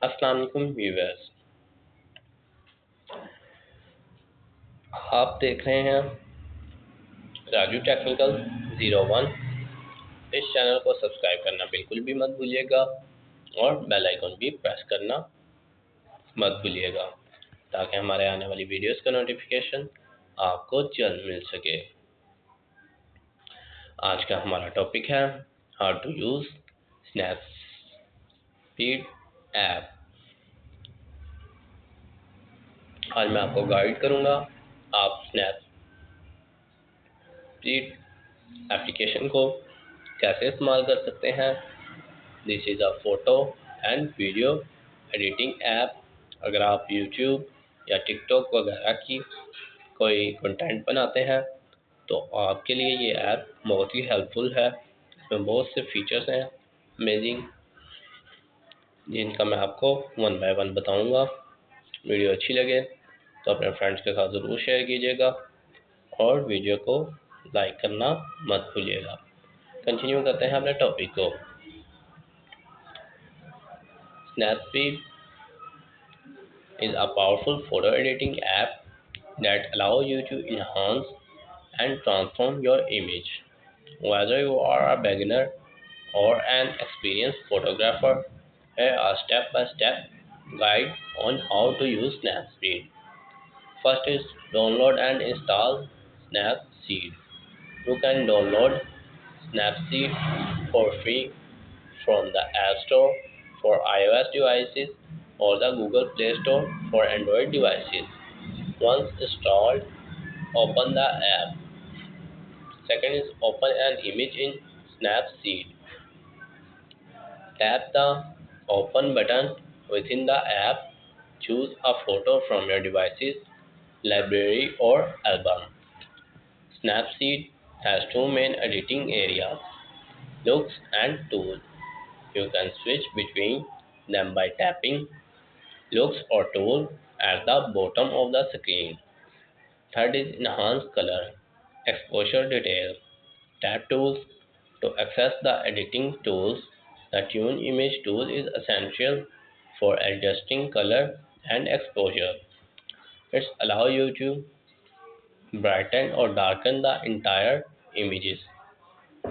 अस्सलाम वालेकुम व्यूअर्स। आप देख रहे हैं राजू टेक्निकल 01। इस चैनल को सब्सक्राइब करना बिल्कुल भी मत भूलिएगा और बेल आइकन भी प्रेस करना मत भूलिएगा ताकि हमारे आने वाली वीडियोस का नोटिफिकेशन आपको जल्द मिल सके। आज का हमारा टॉपिक है how to use Snapseed app. आज मैं आपको गाइड करूंगा आप स्नैपसीड एप्लीकेशन को कैसे इस्तेमाल कर सकते हैं। This is a photo and video editing app. अगर आप यूट्यूब या टिकटॉक वगैरह की कोई कंटेंट बनाते हैं तो आपके लिए ये ऐप बहुत ही हेल्पफुल है। इसमें बहुत से फीचर्स हैं अमेजिंग, जिनका मैं आपको वन बाय वन बताऊंगा। वीडियो अच्छी लगे तो अपने फ्रेंड्स के साथ ज़रूर शेयर कीजिएगा और वीडियो को लाइक करना मत भूलिएगा। कंटिन्यू करते हैं अपने टॉपिक को। Snapseed is a powerful photo editing app that allows you to enhance and transform your image. Whether you are a beginner or an experienced photographer, here are a step-by-step guide on how to use Snapseed. First is download and install Snapseed. You can download Snapseed for free from the App Store for iOS devices or the Google Play Store for Android devices. Once installed, open the app. Second is open an image in Snapseed. Tap the open button within the app. Choose a photo from your device's library or album. Snapseed has two main editing areas, looks and tools. You can switch between them by tapping looks or tool at the bottom of the screen. Third is enhance color, exposure detail. Tap tools to access the editing tools. The tune image tool is essential for adjusting color and exposure. It allows you to brighten or darken the entire images,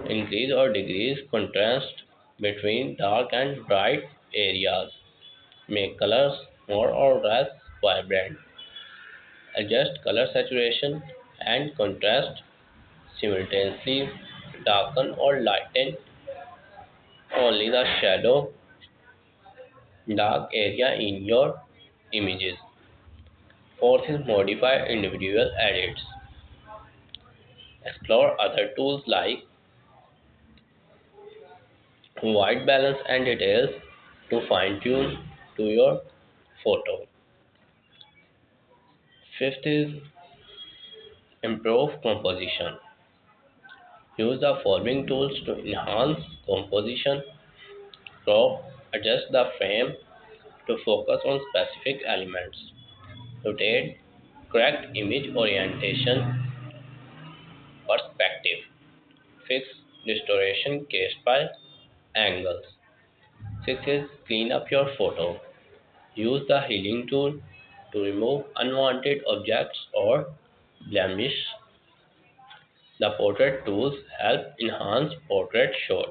increase or decrease contrast between dark and bright areas, make colors more or less vibrant, adjust color saturation and contrast simultaneously, darken or lighten only the shadow dark area in your images. Fourth is modify individual edits. Explore other tools like white balance and details to fine tune to your photo. Fifth is improve composition. Use the following tools to enhance composition. Crop, adjust the frame to focus on specific elements. Rotate, correct image orientation, perspective. Fix distortion caused by angles. 6 is clean up your photo. Use the healing tool to remove unwanted objects or blemish. The portrait tools help enhance portrait shot.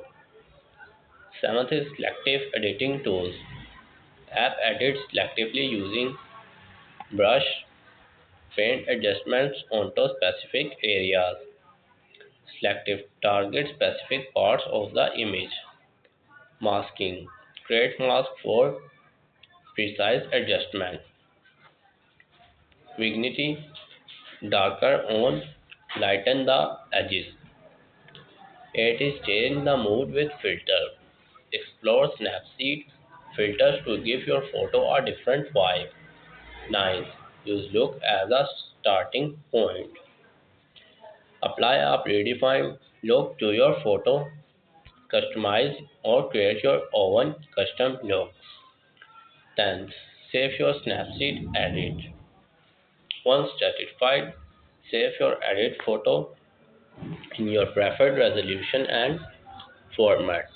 7th is selective editing tools. App edits selectively using brush, paint adjustments onto specific areas. Selective target specific parts of the image. Masking. Create mask for precise adjustment. Vignette. Darker on, lighten the edges. 8 is change the mood with filter. Explore Snapseed filters to give your photo a different vibe. 9. Use look as a starting point. Apply a predefined look to your photo. Customize or create your own custom look. 10. Save your Snapseed edit. Once satisfied, save your edit photo in your preferred resolution and format.